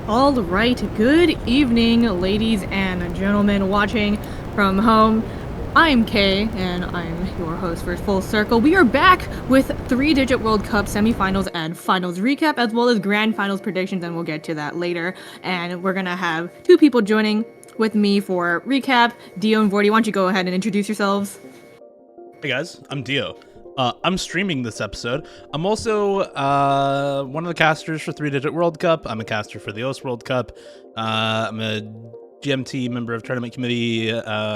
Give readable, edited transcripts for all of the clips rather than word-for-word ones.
All right, good evening, ladies and gentlemen watching from home. I'm Kay, and I'm your host for Full Circle. We are back with three-digit World Cup semifinals and finals recap, as well as grand finals predictions, and we'll get to that later. And we're gonna have two people joining with me for recap. Dio and Vordy, why don't you go ahead and introduce yourselves? Hey guys, I'm Dio. I'm streaming this episode. I'm also one of the casters for Three Digit World Cup. I'm a caster for the OS World Cup. I'm a GMT member of Tournament Committee,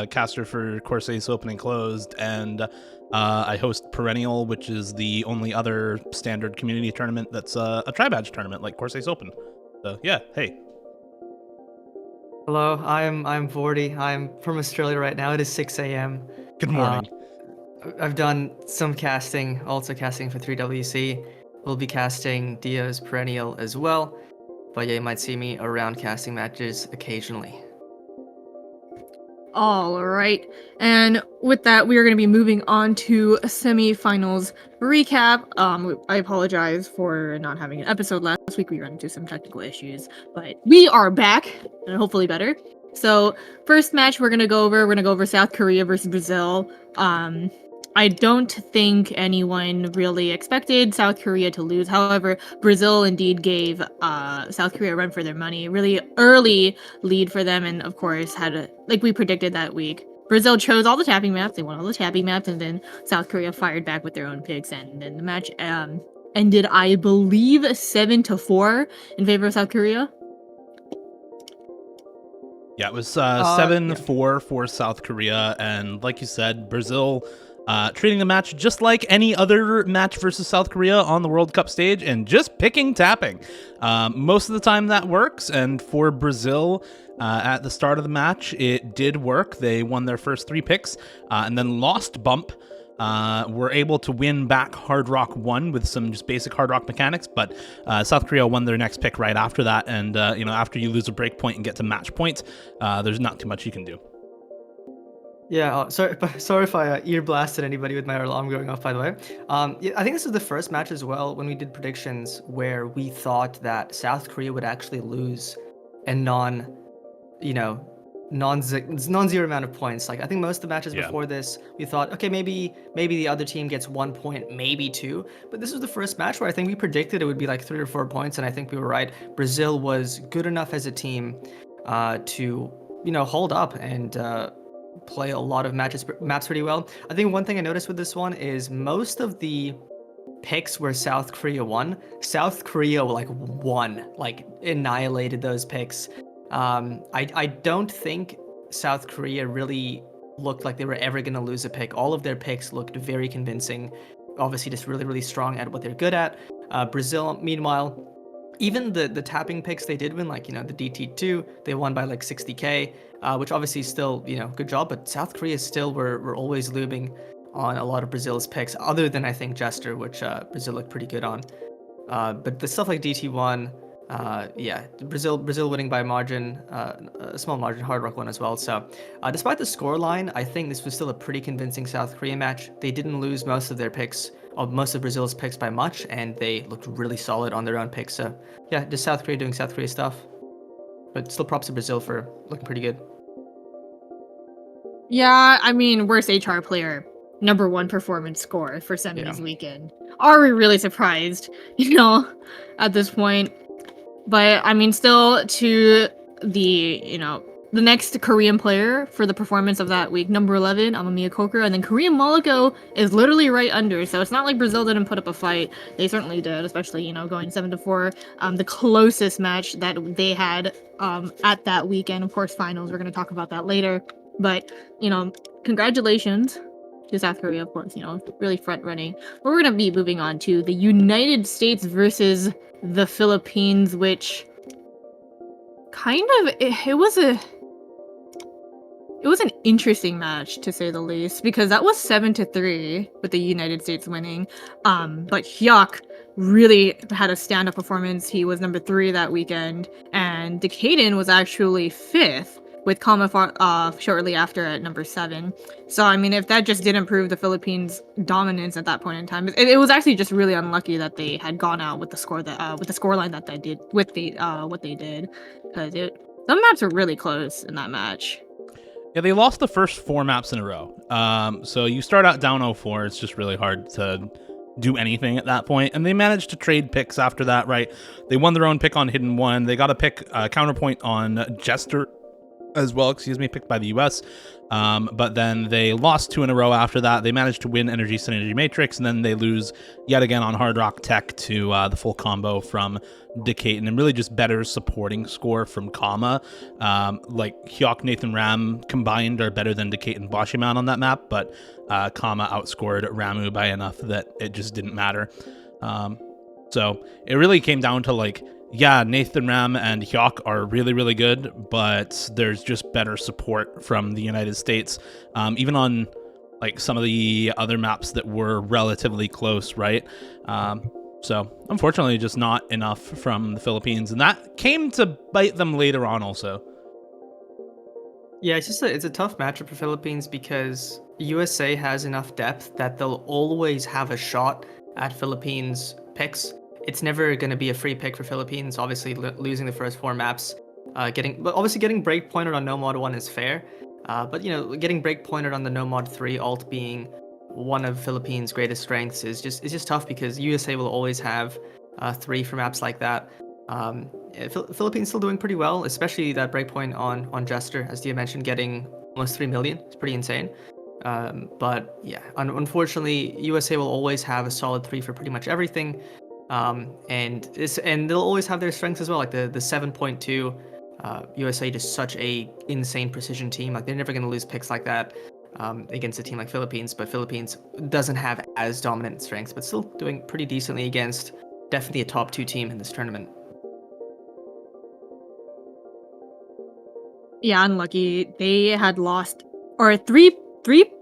caster for Corsairs Open and Closed, and I host Perennial, which is the only other standard community tournament that's a tri-badge tournament like Corsairs Open. So yeah, hey. Hello, I'm Vordy. I'm from Australia right now. It is 6 a.m. Good morning. I've done some casting, also casting for 3WC. We'll be casting Dio's Perennial as well. But yeah, you might see me around casting matches occasionally. All right, and with that, we are going to be moving on to semifinals recap. I apologize for not having an episode last week. We ran into some technical issues, but we are back and hopefully better. So, first match we're gonna go over South Korea versus Brazil. I don't think anyone really expected South Korea to lose. However, Brazil indeed gave South Korea a run for their money. Really early lead for them, and of course like we predicted that week. Brazil chose all the tapping maps. They won all the tapping maps, and then South Korea fired back with their own picks, and then the match ended, I believe, 7-4 in favor of South Korea. Yeah, it was 7-4 for South Korea, and like you said, Brazil treating the match just like any other match versus South Korea on the World Cup stage and just picking tapping. Most of the time that works, and for Brazil, at the start of the match, it did work. They won their first 3 picks and then lost bump. Were able to win back Hard Rock 1 with some just basic Hard Rock mechanics, but South Korea won their next pick right after that, and after you lose a break point and get to match point, there's not too much you can do. Yeah, sorry if I ear blasted anybody with my alarm going off, by the way. Yeah, I think this is the first match as well when we did predictions where we thought that South Korea would actually lose a non-zero amount of points. Like I think most of the matches before this, we thought, okay, maybe the other team gets 1 point, maybe 2. But this was the first match where I think we predicted it would be like 3 or 4 points, and I think we were right. Brazil was good enough as a team to hold up and play a lot of maps pretty well. I think one thing I noticed with this one is most of the picks where South Korea won, South Korea annihilated those picks. I don't think South Korea really looked like they were ever going to lose a pick. All of their picks looked very convincing. Obviously, just really, really strong at what they're good at. Brazil, meanwhile, even the tapping picks they did win, like, the DT2, they won by like 60k, which obviously still, good job. But South Korea still were always losing on a lot of Brazil's picks, other than I think Jester, which Brazil looked pretty good on. But the stuff like DT1, yeah, Brazil winning by a margin, a small margin, Hard Rock 1 as well. So despite the scoreline, I think this was still a pretty convincing South Korea match. They didn't lose most of their picks, or most of Brazil's picks by much, and they looked really solid on their own picks. So yeah, just South Korea doing South Korea stuff. But still props to Brazil for looking pretty good. Yeah, I mean, worst HR player, #1 performance score for semis weekend. Are we really surprised, at this point? But I mean, still to the next Korean player for the performance of that week, number 11, Amamiya Kokura, and then Korean Moloko is literally right under. So it's not like Brazil didn't put up a fight. They certainly did, especially going 7-4. The closest match that they had at that weekend, of course, finals. We're gonna talk about that later. But congratulations to South Korea, of course. Really front running. But we're gonna be moving on to the United States versus the Philippines, which kind of it was an interesting match, to say the least, because that was 7-3 with the United States winning. But Hyuk really had a stand-up performance. He was number 3 that weekend, and Decaden was actually 5th with Kama shortly after at number 7. So I mean, if that just didn't prove the Philippines' dominance at that point in time, it was actually just really unlucky that they had gone out with the scoreline that they did with the what they did, because some maps were really close in that match. Yeah, they lost the first 4 maps in a row. So you start out down 0-4. It's just really hard to do anything at that point. And they managed to trade picks after that, right? They won their own pick on Hidden One. They got a pick counterpoint on Jester as well, picked by the US. But then they lost 2 in a row after that. They managed to win Energy Synergy Matrix, and then they lose yet again on Hard Rock Tech to the full combo from Decaton, and really just better supporting score from Kama. Like Hyok, Nathan Ram combined are better than Decaton Boshiman on that map, but Kama outscored Ramu by enough that it just didn't matter. So it really came down to like, yeah, Nathan Ram and Hyok are really, really good, but there's just better support from the United States, even on like some of the other maps that were relatively close, right? So unfortunately, just not enough from the Philippines, and that came to bite them later on also. Yeah, it's a tough matchup for Philippines because USA has enough depth that they'll always have a shot at Philippines picks. It's never going to be a free pick for Philippines. Obviously, losing the first 4 maps, getting break pointed on no mod 1 is fair. But getting break pointed on the no mod 3 alt being one of Philippines' greatest strengths is just tough because USA will always have 3 for maps like that. Philippines still doing pretty well, especially that breakpoint on Jester, as Dia mentioned, getting almost 3 million. It's pretty insane. But yeah, unfortunately, USA will always have a solid 3 for pretty much everything. And they'll always have their strengths as well, like the 7.2. USA just such a insane precision team. Like they're never going to lose picks like that against a team like Philippines. But Philippines doesn't have as dominant strengths, but still doing pretty decently against definitely a top 2 team in this tournament. Yeah, unlucky. They had lost, or three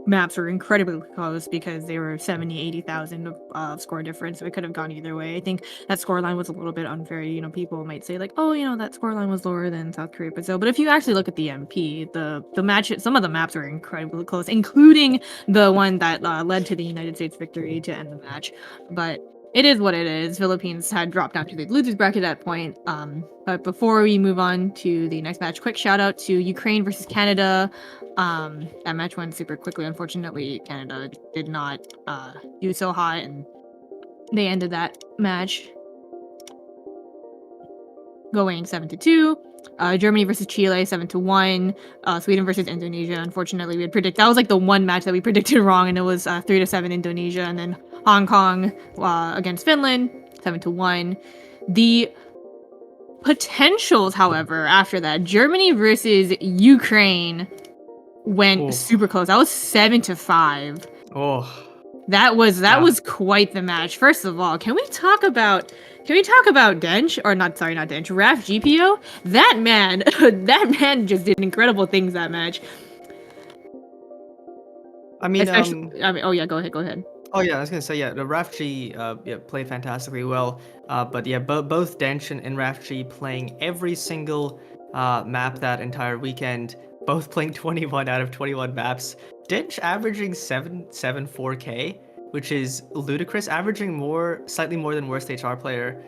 maps were incredibly close because they were 70,000-80,000 of score difference. So it could have gone either way. I think that scoreline was a little bit unfair. People might say like, oh, that scoreline was lower than South Korea, Brazil. But if you actually look at the MP, the match, some of the maps were incredibly close, including the one that led to the United States victory to end the match. But it is what it is. Philippines had dropped down to the losers bracket at that point. But before we move on to the next match, quick shout out to Ukraine versus Canada. That match went super quickly. Unfortunately, Canada did not do so hot, and they ended that match going 7-2. Germany versus Chile 7-1. Sweden versus Indonesia. Unfortunately, we had predicted that was like the one match that we predicted wrong, and it was 3-7 Indonesia, and then Hong Kong against Finland 7-1. The potentials, however, after that, Germany versus Ukraine went super close. That was 7-5. Oh, that was quite the match. First of all, can we talk about Dench, or not Dench, Raf GPO? That man just did incredible things that match. I mean, oh yeah, go ahead. Oh yeah, I was gonna say the Raf G played fantastically well. But yeah, both Dench and Raf G playing every single map that entire weekend. Both playing 21 out of 21 maps. Dench averaging 774k, which is ludicrous. Averaging slightly more than worst HR player.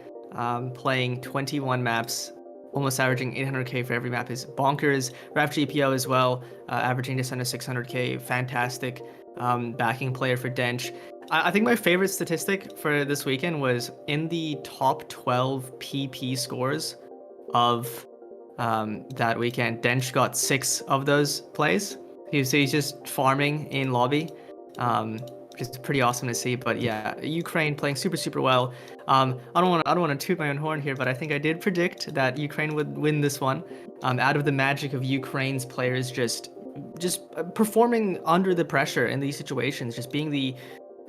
Playing 21 maps, almost averaging 800k for every map is bonkers. Raf GPO as well, averaging just under 600k. Fantastic backing player for Dench. I think my favorite statistic for this weekend was in the top 12 PP scores of that weekend. Dench got 6 of those plays. He's just farming in lobby. Just pretty awesome to see. But yeah, Ukraine playing super well. I don't want to toot my own horn here, but I think I did predict that Ukraine would win this one. Out of the magic of Ukraine's players just performing under the pressure in these situations, just being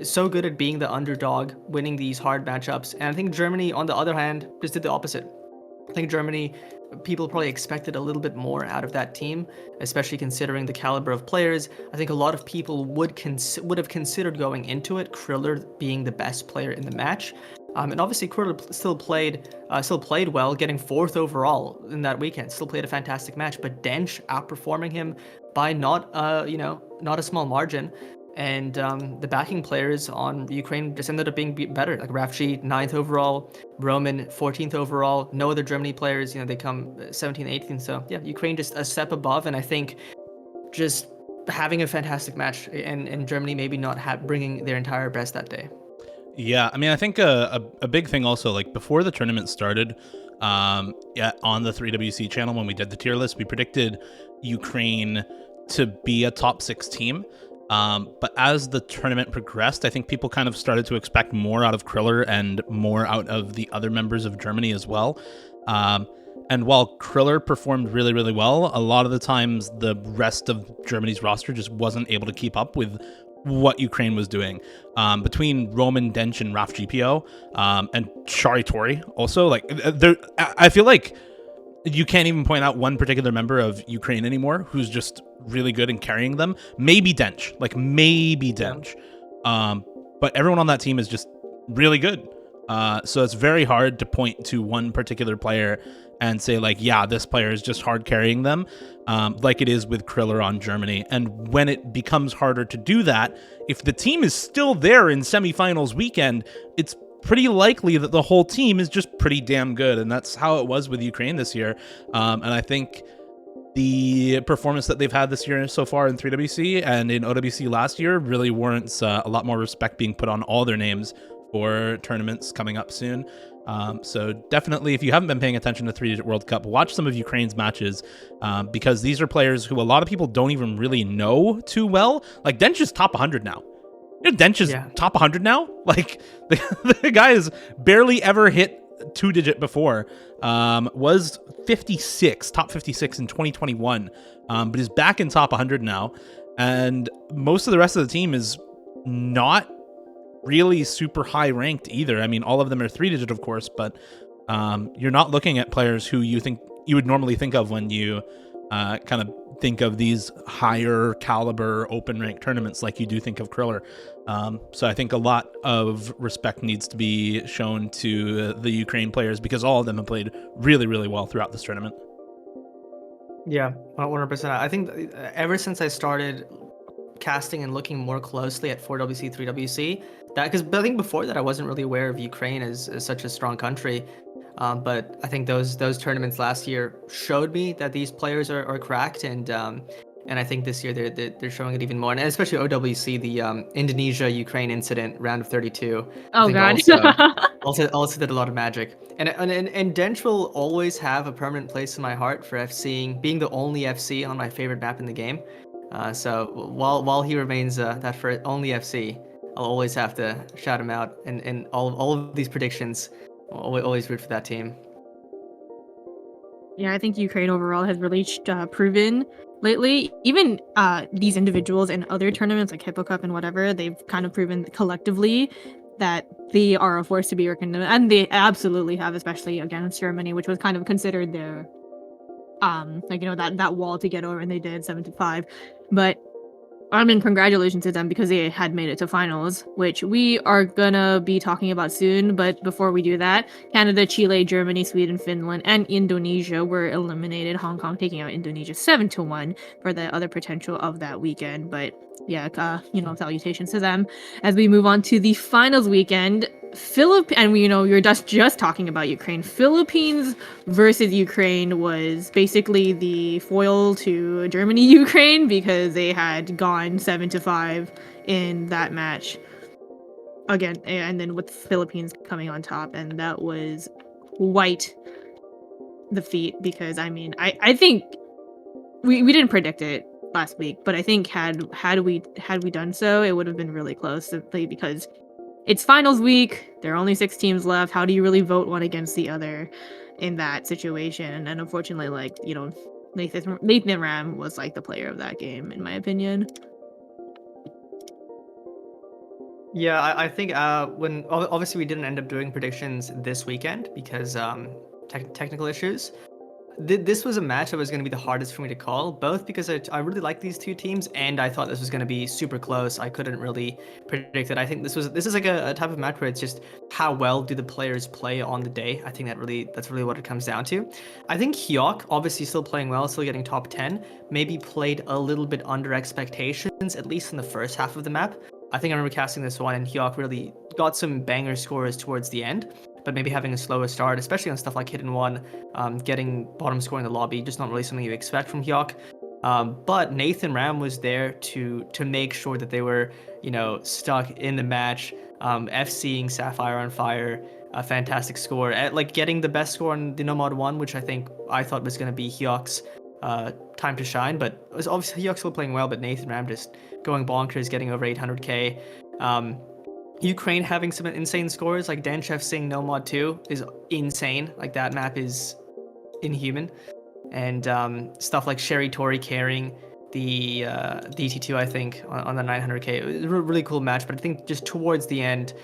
so good at being the underdog, winning these hard matchups. And I think Germany, on the other hand, just did the opposite. I think Germany, people probably expected a little bit more out of that team, especially considering the caliber of players. I think a lot of people would have considered going into it, Kriller being the best player in the match. And obviously, Kurler still played well, getting 4th overall in that weekend. Still played a fantastic match, but Dench outperforming him by not a small margin. And the backing players on Ukraine just ended up being better. Like Rafji, 9th overall, Roman, 14th overall. No other Germany players, they come 17th, 18th. So yeah, Ukraine just a step above. And I think just having a fantastic match, and Germany maybe not bringing their entire best that day. Yeah, I mean, I think a big thing also, like before the tournament started, yeah, on the 3WC channel when we did the tier list, we predicted Ukraine to be a top 6 team. But as the tournament progressed, I think people kind of started to expect more out of Kriller and more out of the other members of Germany as well. And while Kriller performed really, really well, a lot of the times the rest of Germany's roster just wasn't able to keep up with what Ukraine was doing. Between Roman, Dench, and Raf GPO, and Shari Tori also, like, I feel like you can't even point out one particular member of Ukraine anymore who's just really good in carrying them. Maybe Dench. But everyone on that team is just really good. So it's very hard to point to one particular player and say, like, yeah, this player is just hard carrying them, like it is with Kriller on Germany. And when it becomes harder to do that, if the team is still there in semifinals weekend, it's pretty likely that the whole team is just pretty damn good. And that's how it was with Ukraine this year. And I think the performance that they've had this year so far in 3WC and in OWC last year really warrants a lot more respect being put on all their names for tournaments coming up soon. So definitely, if you haven't been paying attention to 3-Digit World Cup, watch some of Ukraine's matches, because these are players who a lot of people don't even really know too well. Like, Dench is top 100 now. Dench is top 100 now? Like, the guy has barely ever hit 2-digit before. Was 56, top 56 in 2021, but is back in top 100 now. And most of the rest of the team is not really super high ranked either. I mean, all of them are 3-digit, of course, but you're not looking at players who you would normally think of when you kind of think of these higher caliber open rank tournaments like you do think of Kriller. So I think a lot of respect needs to be shown to the Ukraine players, because all of them have played really, really well throughout this tournament. Yeah, 100%. I think ever since I started casting and looking more closely at 4WC, 3WC, because I think before that I wasn't really aware of Ukraine as such a strong country. But I think those tournaments last year showed me that these players are cracked, and I think this year they're showing it even more. And especially OWC, the Indonesia Ukraine incident round of 32. Oh, I think God. also did a lot of magic. And Dench will always have a permanent place in my heart for being the only FC on my favorite map in the game. So while he remains that for only FC, I'll always have to shout him out, and all of these predictions. Always root for that team. Yeah, I think Ukraine overall has really proven lately. Even these individuals in other tournaments like Hippo Cup and whatever, they've kind of proven collectively that they are a force to be reckoned with, and they absolutely have, especially against Germany, which was kind of considered their that wall to get over, and they did 7-5. But I mean, congratulations to them, because they had made it to finals, which we are gonna be talking about soon. But before we do that, Canada, Chile, Germany, Sweden, Finland, and Indonesia were eliminated. Hong Kong taking out Indonesia 7-1 for the other potential of that weekend. But yeah, salutations to them. As we move on to the finals weekend, and we you're just talking about Ukraine. Philippines versus Ukraine was basically the foil to Germany Ukraine, because they had gone 7-5 in that match again, and then with Philippines coming on top, and that was quite the feat. Because I mean, I think we didn't predict it last week, but I think had we done so, it would have been really close, simply because it's finals week. There are only 6 teams left. How do you really vote one against the other in that situation? And unfortunately, Nathan Ram was like the player of that game, in my opinion. Yeah, I think when obviously we didn't end up doing predictions this weekend because technical issues. This was a match that was going to be the hardest for me to call, both because I really like these two teams, and I thought this was going to be super close. I couldn't really predict it. I think this is like a type of match where it's just how well do the players play on the day. I think that's really what it comes down to. I think Hyok, obviously still playing well, still getting top 10, maybe played a little bit under expectations, at least in the first half of the map. I think I remember casting this one, and Hyok really got some banger scores towards the end, but maybe having a slower start, especially on stuff like Hidden One, getting bottom score in the lobby, just not really something you expect from Hyok. But Nathan Ram was there to make sure that they were, stuck in the match, FCing Sapphire on Fire, a fantastic score, like getting the best score on the Nomad 1, which I thought was going to be Hyok's time to shine, but it was obviously Hyok still playing well, but Nathan Ram just going bonkers, getting over 800k. Ukraine having some insane scores, like Denchef Sing No Mod 2 is insane. Like that map is inhuman. And stuff like Sherry Tori carrying the DT2, I think, on the 900k. It was a really cool match, but I think just towards the end,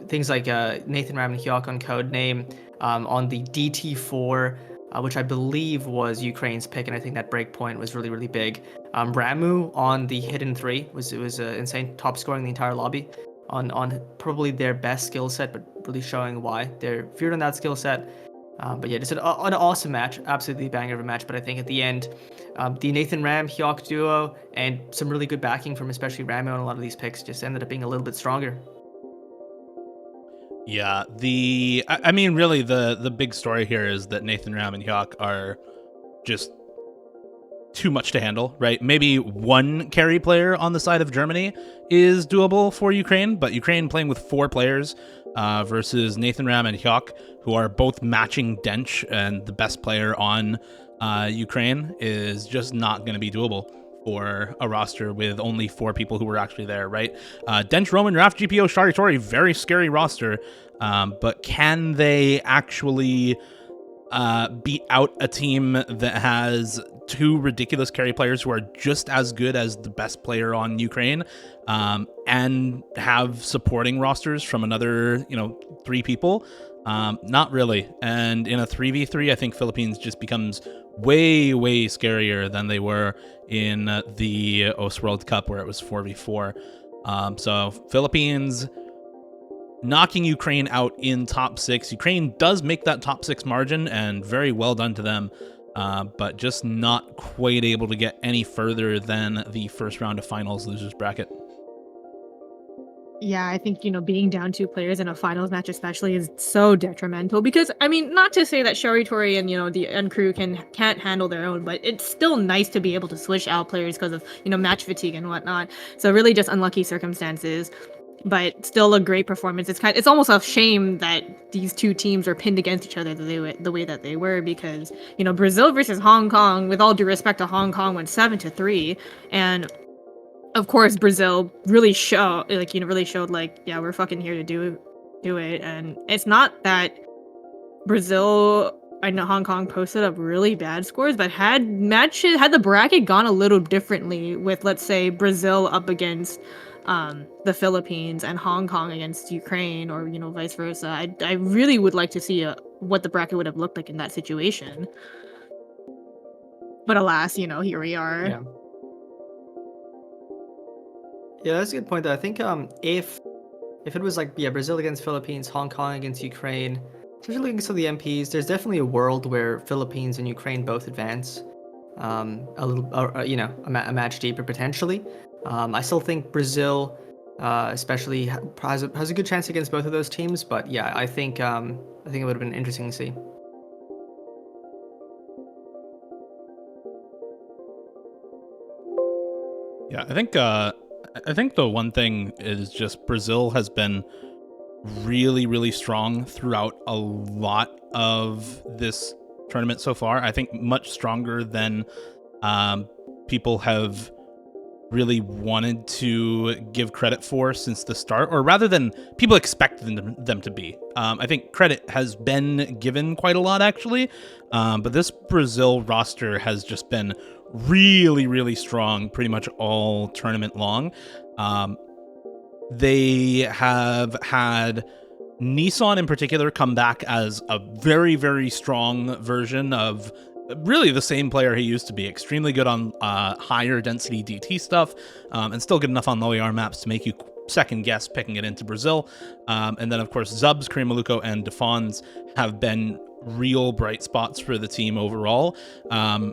things like Nathan Ram and Hyok on Codename, on the DT4, which I believe was Ukraine's pick, and I think that breakpoint was really, really big. Ramu on the Hidden 3 was insane, top scoring the entire lobby on probably their best skill set, but really showing why they're feared on that skill set. But yeah, just an awesome match, absolutely banger of a match. But I think at the end, the Nathan Ram Hyok duo and some really good backing from especially Ramu on a lot of these picks just ended up being a little bit stronger. Yeah, I mean, really, the big story here is that Nathan Ram and Hyok are just too much to handle, right? Maybe one carry player on the side of Germany is doable for Ukraine, but Ukraine playing with 4 players versus Nathan Ram and Hyok, who are both matching Dench, and the best player on Ukraine is just not going to be doable for a roster with only 4 people who were actually there, right? Dench, Roman, Raf, GPO, Shari Tori, very scary roster, but can they actually beat out a team that has 2 ridiculous carry players who are just as good as the best player on Ukraine, and have supporting rosters from another, 3 people? Not really. And in a 3v3, I think Philippines just becomes way, way scarier than they were in the OS World Cup, where it was 4v4. So Philippines knocking Ukraine out in top 6. Ukraine does make that top 6 margin, and very well done to them, but just not quite able to get any further than the first round of finals losers bracket. Yeah, I think, being down 2 players in a finals match especially is so detrimental, because, I mean, not to say that Shari Tori and, the end crew can't handle their own, but it's still nice to be able to switch out players because of, match fatigue and whatnot. So really just unlucky circumstances, but still a great performance. It's almost a shame that these 2 teams are pinned against each other the way that they were, because, Brazil versus Hong Kong, with all due respect to Hong Kong, went 7-3, and of course Brazil really showed like, yeah, we're fucking here to do it. And it's not that Brazil, I know Hong Kong posted up really bad scores, but had the bracket gone a little differently, with, let's say, Brazil up against the Philippines and Hong Kong against Ukraine, or vice versa, I really would like to see what the bracket would have looked like in that situation. But alas, here we are. Yeah. Yeah, that's a good point, though. I think if it was like, Brazil against Philippines, Hong Kong against Ukraine, especially against the MPs, there's definitely a world where Philippines and Ukraine both advance a little, a match deeper potentially. I still think Brazil, especially, has a good chance against both of those teams. But yeah, I think it would have been interesting to see. Yeah, I think the one thing is just Brazil has been really, really strong throughout a lot of this tournament so far. I think much stronger than people have really wanted to give credit for since the start, or rather than people expected them to be. I think credit has been given quite a lot, actually, but this Brazil roster has just been really, really strong pretty much all tournament long. They have had Nissan in particular come back as a very, very strong version of really the same player he used to be. Extremely good on higher density DT stuff, and still good enough on low AR maps to make you second guess picking it into Brazil. And then, of course, Zubs, Kareem Maluko, and Defons have been real bright spots for the team overall.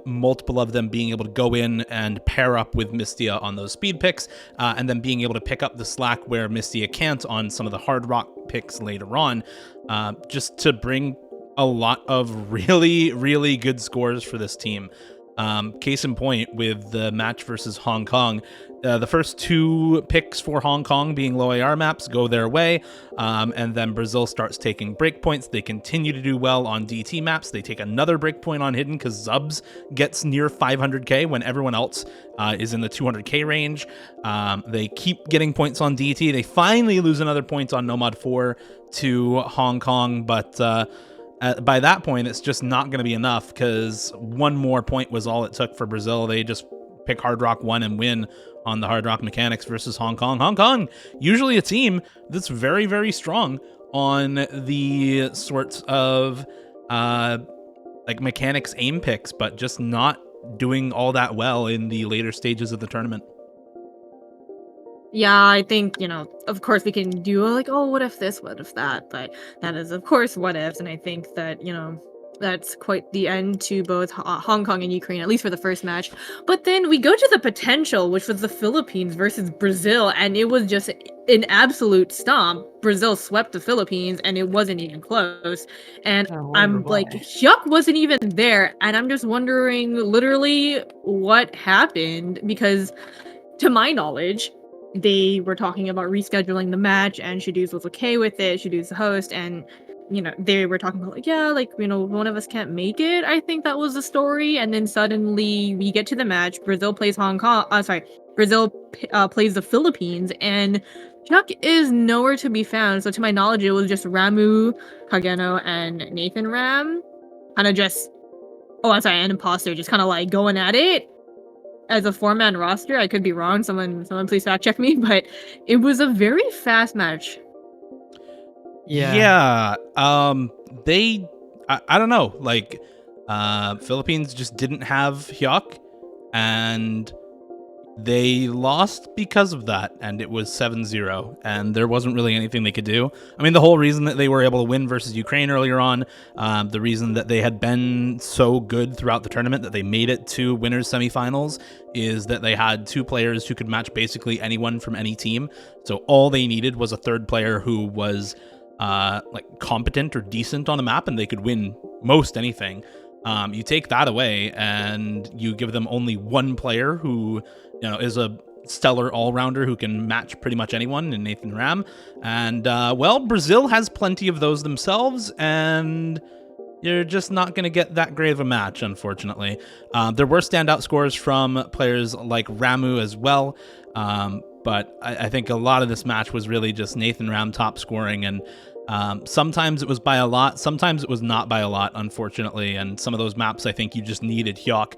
Multiple of them being able to go in and pair up with Mystia on those speed picks, and then being able to pick up the slack where Mystia can't on some of the hard rock picks later on, just to bring a lot of really, really good scores for this team. Case in point with the match versus Hong Kong, the first 2 picks for Hong Kong being low AR maps go their way, and then Brazil starts taking breakpoints. They continue to do well on DT maps. They take another breakpoint on hidden because Zubs gets near 500k when everyone else is in the 200k range. They keep getting points on DT. They finally lose another point on Nomad 4 to Hong Kong, but by that point, it's just not going to be enough because one more point was all it took for Brazil. They just pick Hard Rock 1 and win on the Hard Rock mechanics versus Hong Kong. Hong Kong, usually a team that's very, very strong on the sorts of like mechanics aim picks, but just not doing all that well in the later stages of the tournament. Yeah, I think, of course we can do like, oh, what if this, what if that, but that is, of course, what ifs, and I think that, that's quite the end to both Hong Kong and Ukraine, at least for the first match. But then we go to the potential, which was the Philippines versus Brazil, and it was just an absolute stomp. Brazil swept the Philippines, and it wasn't even close. And I'm like, Hyuk wasn't even there, and I'm just wondering literally what happened, because to my knowledge, they were talking about rescheduling the match, and Shadouz was okay with it. Shadouz the host, and they were talking about like, one of us can't make it. I think that was the story. And then suddenly we get to the match. Brazil plays Brazil plays the Philippines, and Chuck is nowhere to be found. So to my knowledge, it was just Ramu, Kageno, and Nathan Ram, kind of just an imposter, just kind of like going at it. As a 4-man roster, I could be wrong. Someone please fact check me, but it was a very fast match. Yeah. They, I don't know, like, Philippines just didn't have Hyuk, and they lost because of that, and it was 7-0, and there wasn't really anything they could do. I mean, the whole reason that they were able to win versus Ukraine earlier on, the reason that they had been so good throughout the tournament, that they made it to winners semifinals, is that they had 2 players who could match basically anyone from any team. So all they needed was a third player who was like competent or decent on the map, and they could win most anything. You take that away and you give them only one player who, is a stellar all-rounder who can match pretty much anyone in Nathan Ram. And, well, Brazil has plenty of those themselves, and you're just not going to get that great of a match, unfortunately. There were standout scores from players like Ramu as well, but I think a lot of this match was really just Nathan Ram top scoring, and sometimes it was by a lot, sometimes it was not by a lot, unfortunately, and some of those maps I think you just needed Hyuk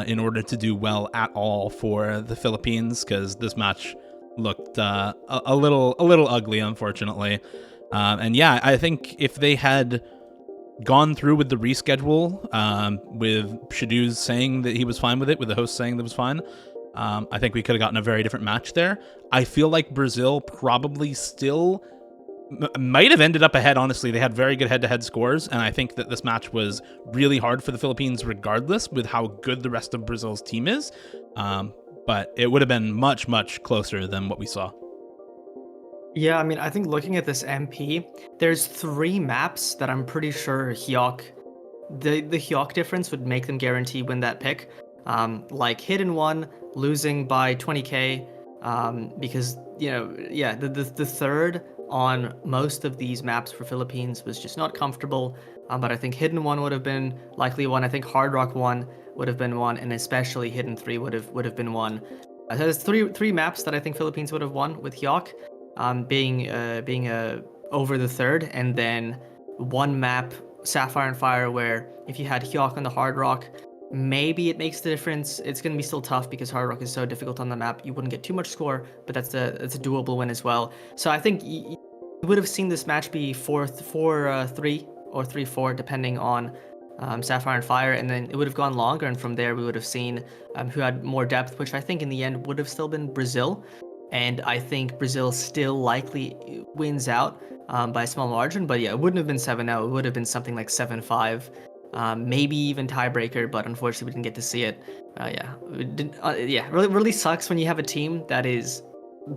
in order to do well at all for the Philippines, because this match looked a little ugly, unfortunately. And yeah, I think if they had gone through with the reschedule, with Shadouz saying that he was fine with it, with the host saying that it was fine, I think we could have gotten a very different match there. I feel like Brazil probably still might have ended up ahead, honestly. They had very good head-to-head scores, and I think that this match was really hard for the Philippines regardless, with how good the rest of Brazil's team is. But it would have been much, much closer than what we saw. Yeah, I mean, I think looking at this MP, there's 3 maps that I'm pretty sure Hyuk, the Hyuk difference would make them guarantee win that pick. Like Hidden 1, losing by 20k, because, the third on most of these maps for Philippines was just not comfortable, but I think Hidden 1 would have been likely one. I think Hard Rock 1 would have been one, and especially Hidden 3 would have been one. So there's three maps that I think Philippines would have won, with Hyuk being over the third, and then one map, Sapphire and Fire, where if you had Hyuk on the Hard Rock, maybe it makes the difference. It's going to be still tough because Hard Rock is so difficult on the map. You wouldn't get too much score, but that's a doable win as well. So I think would have seen this match be 4-3 or 3-4, depending on Sapphire and Fire, and then it would have gone longer, and from there we would have seen who had more depth, which I think in the end would have still been Brazil. And I think Brazil still likely wins out by a small margin, but yeah, it wouldn't have been 7-0. It would have been something like 7-5, maybe even tiebreaker, but unfortunately we didn't get to see it. Really sucks when you have a team that is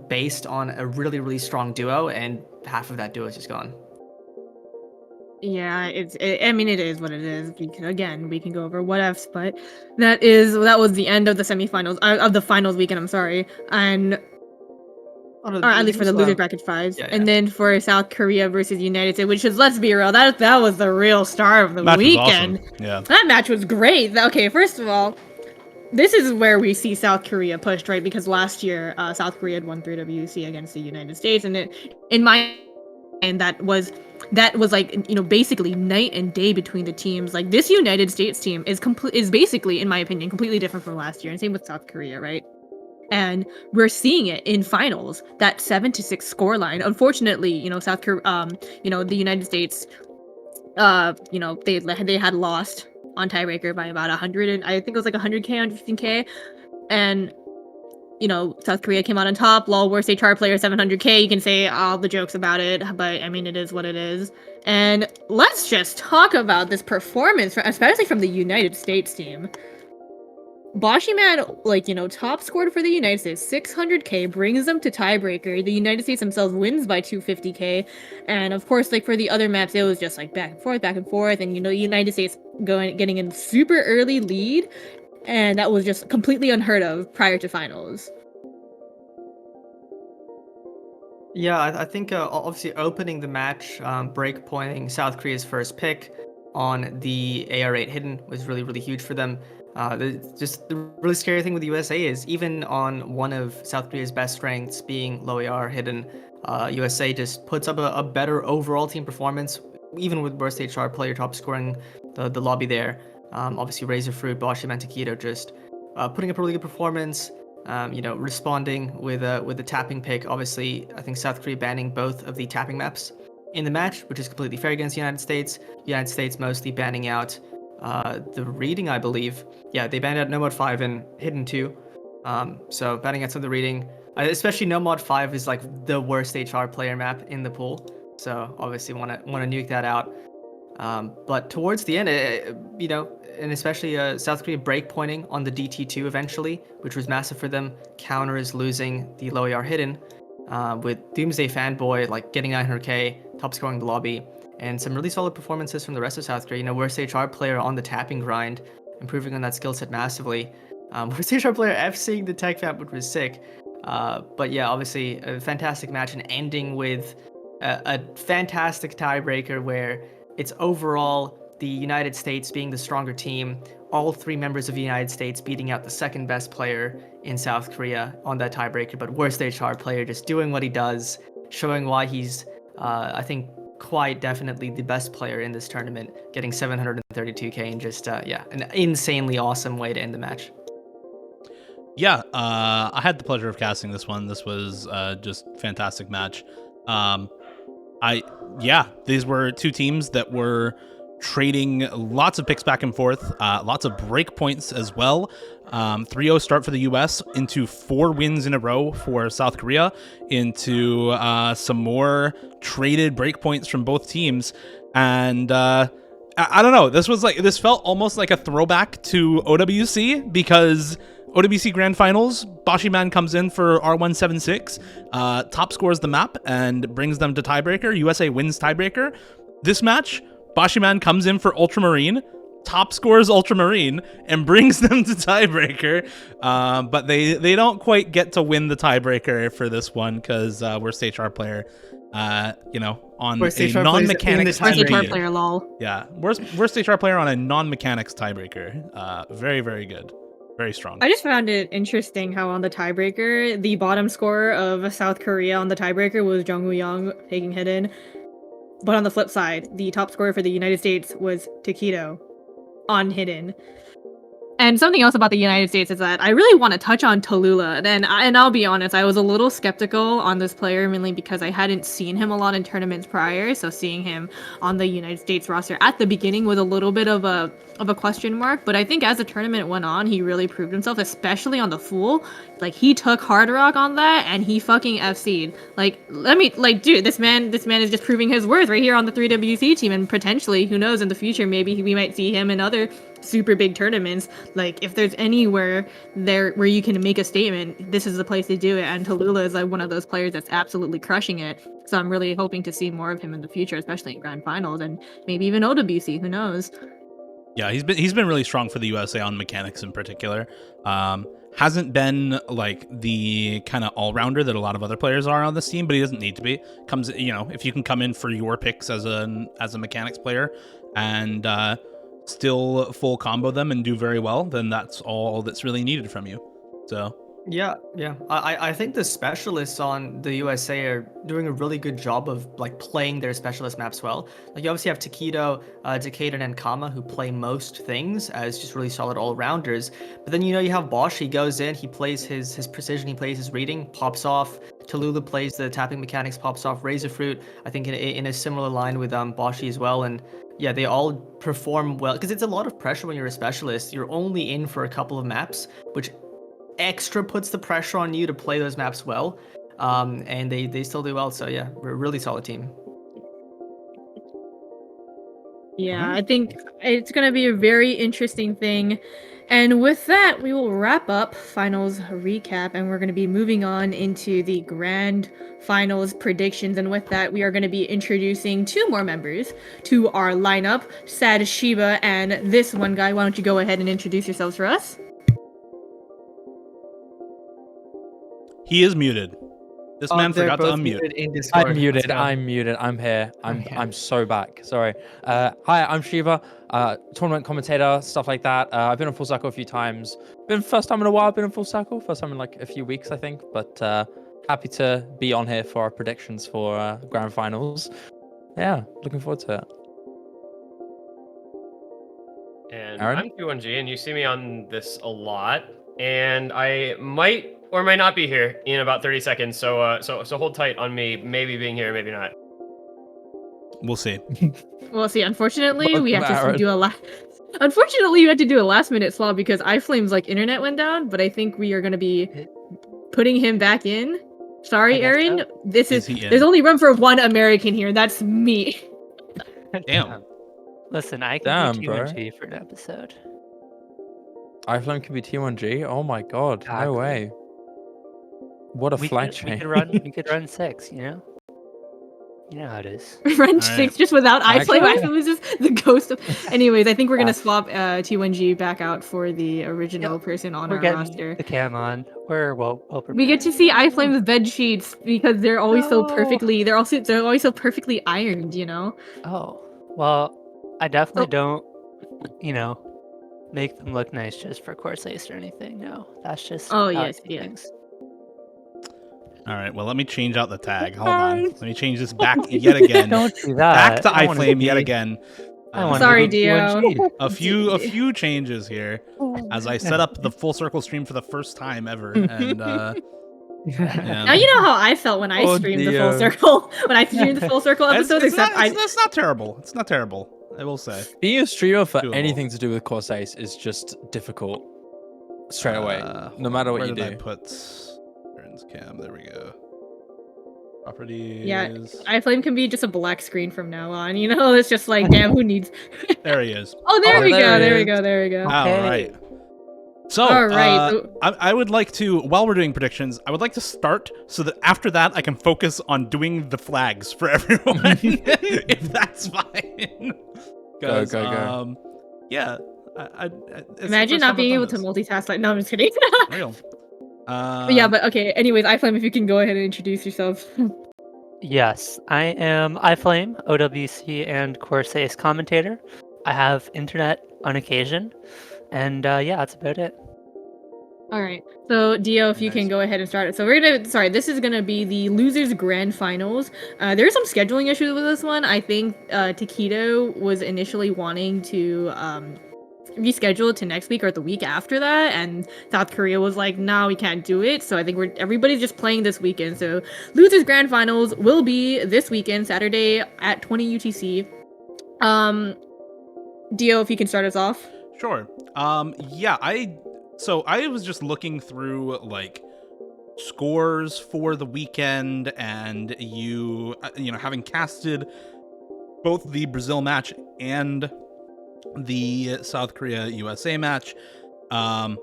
based on a really, really strong duo, and half of that duo is just gone. Yeah, I mean, it is what it is. We can go over what ifs, but that was the end of the semifinals of the finals weekend. I'm sorry, and or at least for the loser bracket fives. Yeah. And then for South Korea versus United States, which is, let's be real, that was the real star of the weekend. Was awesome. Yeah, that match was great. Okay, first of all, this is where we see South Korea pushed, right? Because last year, South Korea had won 3 WC against the United States, and that was like, basically night and day between the teams. Like, this United States team is basically, in my opinion, completely different from last year, and same with South Korea, right? And we're seeing it in finals, that 7-6 scoreline. Unfortunately, South Korea, the United States, they had lost on tiebreaker by about 100, and I think it was like 100K, 115K, and South Korea came out on top. Lol, worst HR player, 700K. You can say all the jokes about it, but I mean, it is what it is. And let's just talk about this performance, especially from the United States team. Bashiman, top scored for the United States, 600K, brings them to tiebreaker. The United States themselves wins by 250K. And of course, like, for the other maps, it was just like back and forth. And, United States getting in super early lead. And that was just completely unheard of prior to finals. Yeah, I think obviously opening the match, breakpointing South Korea's first pick on the AR8 hidden was really, really huge for them. The really scary thing with the USA is, even on one of South Korea's best strengths being low AR hidden, USA just puts up a better overall team performance, even with worst HR player top scoring the lobby there. Obviously Razorfruit, Bashiman, Taquito just putting up a really good performance. Responding with a tapping pick. Obviously, I think South Korea banning both of the tapping maps in the match, which is completely fair against the United States. United States mostly banning out the reading, I believe. Yeah, they banned out No Mod 5 and Hidden 2. So banning out some of the reading. Especially No Mod 5 is like the worst HR player map in the pool. So obviously want to nuke that out. But towards the end, and especially South Korea breakpointing on the DT2 eventually, which was massive for them. Counters losing the low AR hidden, with Doomsday Fanboy like getting 900K, top scoring the lobby, and some really solid performances from the rest of South Korea. Worst HR player on the tapping grind, improving on that skill set massively. Worst HR player FCing the tech map, which was sick. But yeah, obviously a fantastic match, and ending with a fantastic tiebreaker where it's overall the United States being the stronger team, all 3 members of the United States beating out the second best player in South Korea on that tiebreaker, but worst HR player just doing what he does, showing why he's, I think, quite definitely the best player in this tournament, getting 732K and just, an insanely awesome way to end the match. Yeah, I had the pleasure of casting this one. This was just fantastic match. These were 2 teams that were trading lots of picks back and forth, lots of breakpoints as well. 3-0 start for the US into 4 wins in a row for South Korea, into some more traded breakpoints from both teams. And I don't know, this felt almost like a throwback to OWC, because OWC Grand Finals, Bashiman comes in for R176, top scores the map and brings them to tiebreaker. USA wins tiebreaker. This match, Bashiman comes in for Ultramarine, top scores Ultramarine, and brings them to tiebreaker. But they don't quite get to win the tiebreaker for this one, because worst HR player, on worst a non-mechanics Worst HR player, lol. Yeah, worst HR player on a non-mechanics tiebreaker. Very, very good. Very strong. I just found it interesting how on the tiebreaker, the bottom score of South Korea on the tiebreaker was Jung Young taking hidden. But on the flip side, the top scorer for the United States was Taquito on hidden. And something else about the United States is that I really want to touch on Tallulah. And I'll be honest, I was a little skeptical on this player mainly because I hadn't seen him a lot in tournaments prior. So seeing him on the United States roster at the beginning was a little bit of a question mark. But I think as the tournament went on, he really proved himself, especially on the Fool. Like he took Hard Rock on that and he fucking FC'd. Dude, this man is just proving his worth right here on the 3WC team, and potentially, who knows, in the future maybe we might see him in other super big tournaments. Like if there's anywhere there where you can make a statement, this is the place to do it. And Tallulah is like one of those players that's absolutely crushing it. So I'm really hoping to see more of him in the future, especially in grand finals and maybe even OWC. Who knows? Yeah, he's been really strong for the USA on mechanics in particular. Hasn't been like the kind of all-rounder that a lot of other players are on this team, but he doesn't need to be. Comes, if you can come in for your picks as a mechanics player and still full combo them and do very well, then that's all that's really needed from you. So yeah. I think the specialists on the USA are doing a really good job of like playing their specialist maps well. Like you obviously have Takedo, Decaden, and Kama who play most things as just really solid all-rounders. But then you have Bosch. He goes in, he plays his precision, he plays his reading, pops off. Tallulah plays the tapping mechanics, pops off. Razorfruit, I think in a similar line with Boshi as well. And yeah, they all perform well because it's a lot of pressure when you're a specialist. You're only in for a couple of maps, which extra puts the pressure on you to play those maps well, and they still do well. So yeah, we're a really solid team. Yeah, I think it's going to be a very interesting thing. And with that, we will wrap up finals recap, and we're going to be moving on into the grand finals predictions. And with that, we are going to be introducing 2 more members to our lineup, Sad Shiba and this one guy. Why don't you go ahead and introduce yourselves for us? he is muted. This man forgot to unmute. I'm muted. I'm here. I'm so back. Sorry. Hi, I'm Shiva. Tournament commentator, stuff like that. I've been on Full Circle a few times. Been first time in a while. I've been on Full Circle. First time in like a few weeks, I think. But happy to be on here for our predictions for grand finals. Yeah, looking forward to it. And Aaron? I'm Q1G, and you see me on this a lot. And I might or might not be here in about 30 seconds. So hold tight on me, maybe being here, maybe not. We'll see. We'll see. Unfortunately, we have to Aaron. do a Unfortunately, you had to do a last-minute slot because iFlame's internet went down. But I think we are going to be putting him back in. Sorry, Aaron. So. There's only room for one American here. That's me. Damn. Listen, I can be bro. T1G for an episode. iFlame could be T1G. Oh my god, Exactly. no way. What a flag change. We could run 6, you know? You know how it is. Run All 6 right. just without Actually- iFlame. iFlame is just the ghost of. Anyways, I think we're gonna swap T1G back out for the original person on We're our getting roster. the cam on. We're well prepared. We get to see iFlame's bed sheets because they're always so No. perfectly. They're always so perfectly ironed. You know. Oh, well, I definitely don't, make them look nice just for course ace or anything. No, that's just Oh, how I yes, see yes. things. All right, well, let me change out the tag. Hold on. Let me change this back yet again. Don't do that. Back to I wanna iFlame yet be- again. I wanna Sorry, be Dio. T1G. A few changes here as I set up the Full Circle stream for the first time ever. And Now you know how I felt when I Oh, streamed the Dio. Full Circle. When I streamed the Full Circle episodes, it's except not terrible. It's not terrible, I will say. Being a streamer for Doable. anything to do with course ace is just difficult straight away, no Hold matter on, what you where did I do. put Aaron's cam? There we go. Properties. Yeah, iFlame can be just a black screen from now on. You know, it's just like, damn, who needs? There he is. Oh, there Oh, we there go. he There we is. go. There we go. All right. So, All right, so- I would like to, while we're doing predictions, I would like to start so that after that I can focus on doing the flags for everyone, if that's fine. Go, go. Yeah. It's the Imagine first not time being I've able done to multitask. Like, no, I'm just kidding. this. Real. But yeah, but okay. Anyways, iFlame, if you can go ahead and introduce yourself. Yes, I am iFlame, OWC, and course ace commentator. I have internet on occasion, and yeah, that's about it. All right. So Dio, if you can Nice. go ahead and start it. So this is gonna be the losers grand finals. There's some scheduling issues with this one. I think Takedo was initially wanting to rescheduled to next week or the week after that, and South Korea was like, "No, we can't do it." So I think everybody's just playing this weekend. So losers grand finals will be this weekend, Saturday at 20 UTC. Dio, if you can start us off. Sure. Yeah, I was just looking through like scores for the weekend, and you know, having casted both the Brazil match and the South Korea USA match, and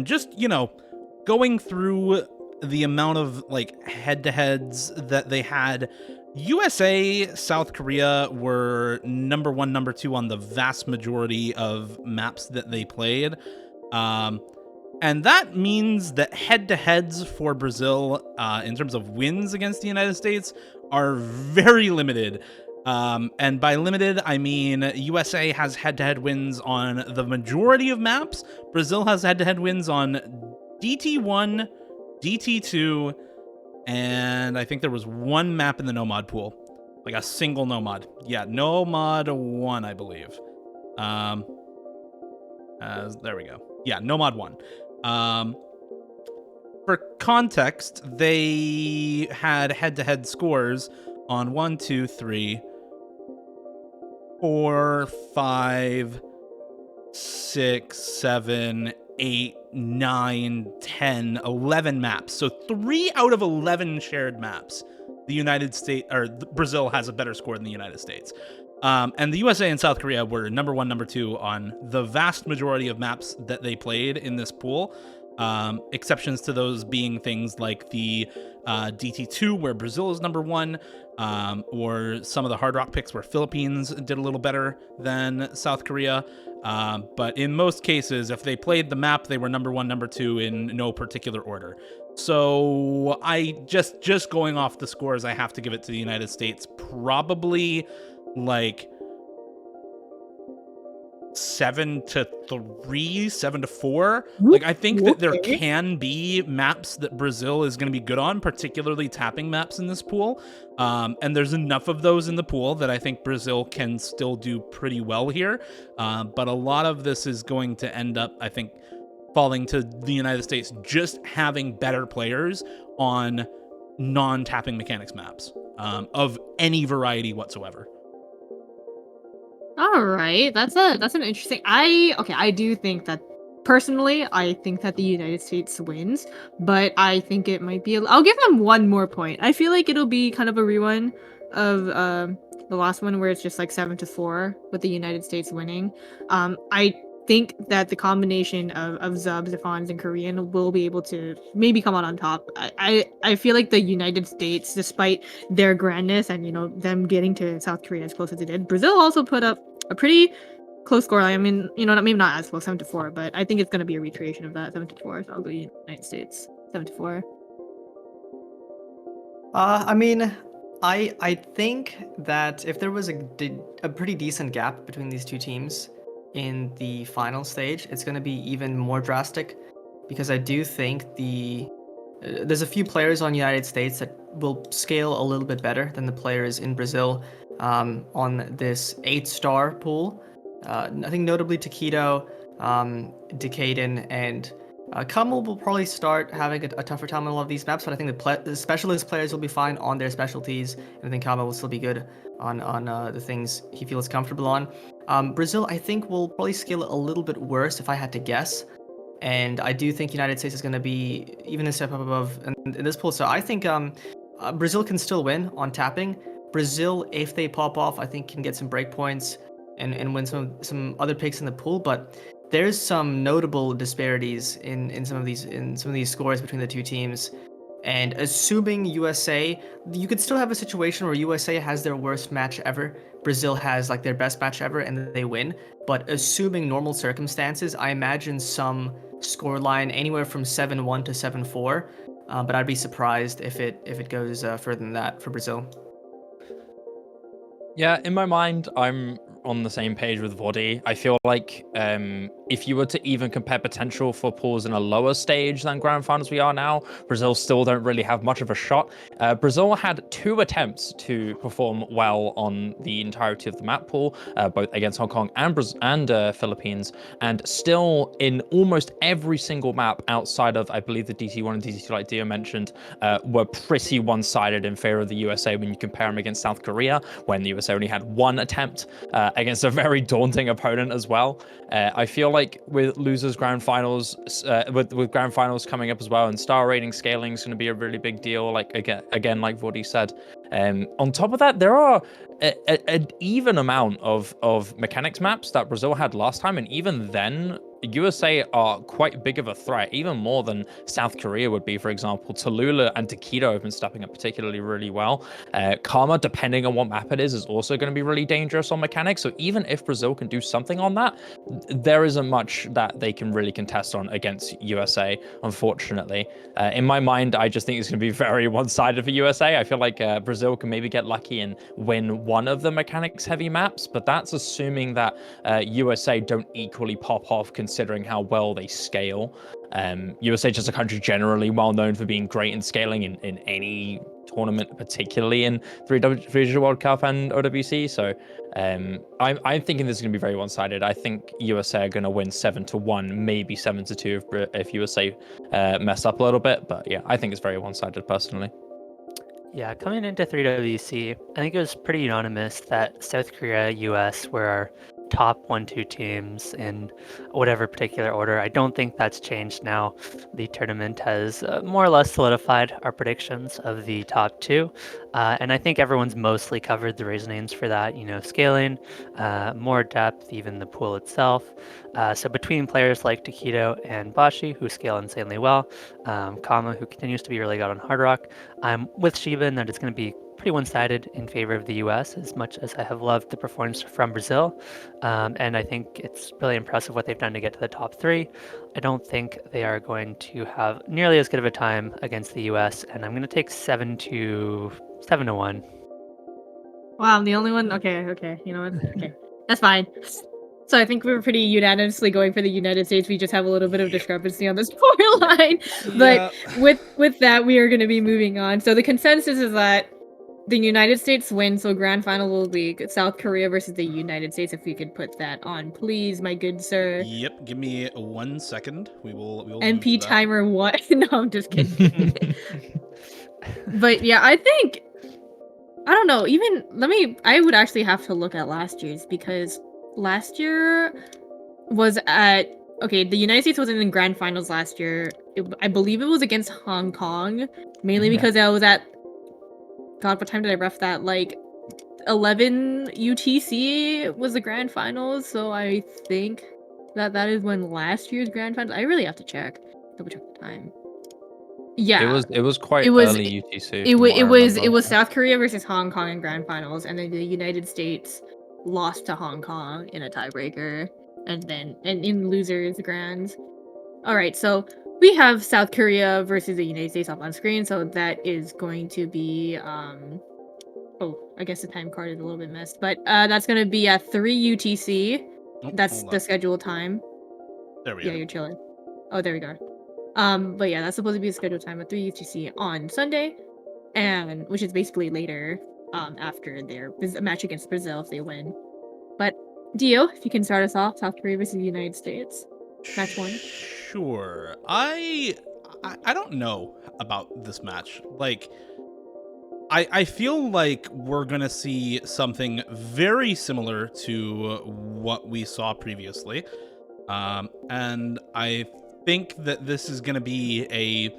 just, you know, going through the amount of like head-to-heads that they had. USA, South Korea were number 1, number 2 on the vast majority of maps that they played. And that means that head-to-heads for Brazil, in terms of wins against the United States, are very limited. And by limited, I mean USA has head-to-head wins on the majority of maps. Brazil has head-to-head wins on DT1, DT2, and I think there was one map in the no-mod pool. Like a single no-mod. Yeah, no-mod 1, I believe. There we go. Yeah, no-mod 1. For context, they had head-to-head scores on 1, 2, 3, 4, 5, 6, 7, 8, 9, 10, 11 maps. So 3 out of 11 shared maps, the United States or Brazil has a better score than the United States. And the USA and South Korea were number 1, number 2 on the vast majority of maps that they played in this pool. Exceptions to those being things like the DT2, where Brazil is number 1, or some of the Hard Rock picks where Philippines did a little better than South Korea. But in most cases, if they played the map, they were number 1, number 2 in no particular order. So I just going off the scores, I have to give it to the United States. Probably like 7-3, 7-4. Like, I think that there can be maps that Brazil is going to be good on, particularly tapping maps in this pool. And there's enough of those in the pool that I think Brazil can still do pretty well here. But a lot of this is going to end up, I think, falling to the United States just having better players on non-tapping mechanics maps, of any variety whatsoever. All right, that's an interesting. I do think that personally, I think that the United States wins, but I think it might be. I'll give them one more point. I feel like it'll be kind of a rerun of the last one where it's just like 7-4 with the United States winning. I think that the combination of Zubs, Zafons, and Korean will be able to maybe come out on top. I feel like the United States, despite their grandness and, you know, them getting to South Korea as close as they did, Brazil also put up a pretty close score. I mean, you know, maybe not as close, 7-4, but I think it's going to be a recreation of that, 7-4. So I'll go United States, 7-4. I mean, I think that if there was a pretty decent gap between these two teams in the final stage, it's going to be even more drastic, because I do think there's a few players on United States that will scale a little bit better than the players in Brazil on this 8-star pool. I think notably Taquito, Decaden, and Kamal will probably start having a tougher time on a lot of these maps, but I think the specialist players will be fine on their specialties, and I think Kamal will still be good on the things he feels comfortable on. Brazil, I think, will probably scale a little bit worse if I had to guess, and I do think United States is going to be even a step up above in this pool. So I think Brazil can still win on tapping. Brazil, if they pop off, I think can get some break points and win some other picks in the pool, but there's some notable disparities in some of these scores between the two teams. And assuming USA, you could still have a situation where USA has their worst match ever, Brazil has like their best match ever, and they win. But assuming normal circumstances, I imagine some scoreline anywhere from 7-1 to 7-4. But I'd be surprised if it goes further than that for Brazil. Yeah, in my mind, I'm on the same page with Vodi. I feel like if you were to even compare potential for pools in a lower stage than Grand Finals we are now, Brazil still don't really have much of a shot. Brazil had 2 attempts to perform well on the entirety of the map pool, both against Hong Kong and Philippines, and still in almost every single map outside of, I believe, the DT1 and DT2, like Dio mentioned, were pretty one-sided in favor of the USA when you compare them against South Korea, when the USA only had 1 attempt against a very daunting opponent as well. I feel like with losers grand finals, with grand finals coming up as well, and star rating scaling is going to be a really big deal. Like again, like Vordy said. On top of that, there are an even amount of mechanics maps that Brazil had last time, and even then, USA are quite big of a threat, even more than South Korea would be, for example. Tallulah and Taquito have been stepping up particularly really well. Karma, depending on what map it is also going to be really dangerous on mechanics. So even if Brazil can do something on that, there isn't much that they can really contest on against USA, unfortunately. In my mind, I just think it's going to be very one-sided for USA. I feel like Brazil can maybe get lucky and win one of the mechanics-heavy maps, but that's assuming that USA don't equally pop off, considering how well they scale. USA is just a country generally well known for being great in scaling in any tournament, particularly in 3W World Cup and OWC. So I'm thinking this is going to be very one-sided. I think USA are going to win 7-1, maybe 7-2 if USA mess up a little bit. But yeah, I think it's very one-sided personally. Yeah, coming into 3WC, I think it was pretty unanimous that South Korea, US were our top 1-2 teams in whatever particular order. I don't think that's changed now. The tournament has more or less solidified our predictions of the top 2. And I think everyone's mostly covered the reasonings for that, scaling, more depth, even the pool itself. So between players like Taquito and Bashi, who scale insanely well, Kama, who continues to be really good on Hard Rock, I'm with Shiba in that it's going to be pretty one-sided in favor of the US, as much as I have loved the performance from Brazil. And I think it's really impressive what they've done to get to the top 3. I don't think they are going to have nearly as good of a time against the US, and I'm going to take 7-1. Wow, I'm the only one? Okay. You know what? Okay. That's fine. So I think we were pretty unanimously going for the United States. We just have a little bit of discrepancy on the scoreline. But with that, we are going to be moving on. So the consensus is that the United States win, so grand final will be South Korea versus the United States. If we could put that on, please, my good sir. Yep, give me 1 second. We will MP timer 1. No, I'm just kidding. But yeah, I think, I don't know, I would actually have to look at last year's, because last year was the United States was in the grand finals last year. I believe it was against Hong Kong, mainly because I was at, God, what time did I ref that? Like 11 UTC was the grand finals, so I think that is when last year's grand finals. I really have to double check the time. Yeah, it was quite early UTC. It was South Korea versus Hong Kong in grand finals, and then the United States lost to Hong Kong in a tiebreaker, and in losers grands. All right, so we have South Korea versus the United States up on screen, so that is going to be I guess the time card is a little bit messed, but that's going to be at 3 UTC. That's the scheduled time. There we go. Yeah, you're chilling. Oh, there we go. But yeah, that's supposed to be the scheduled time at 3 UTC on Sunday, and which is basically later after their match against Brazil if they win. But Dio, if you can start us off, South Korea versus the United States. Match 1. Sure. I don't know about this match. Like, I feel like we're gonna see something very similar to what we saw previously, and I think that this is gonna be a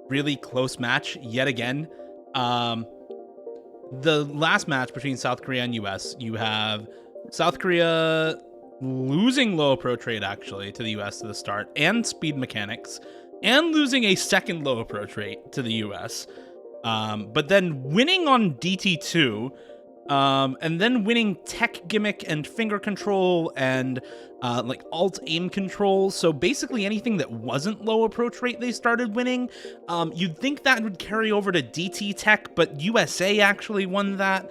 really close match yet again. The last match between South Korea and US, you have South Korea losing low approach rate actually to the US to the start, and speed mechanics, and losing a second low approach rate to the US. But then winning on DT2, and then winning tech gimmick and finger control and like alt aim control. So basically anything that wasn't low approach rate they started winning. You'd think that would carry over to DT tech, but USA actually won that.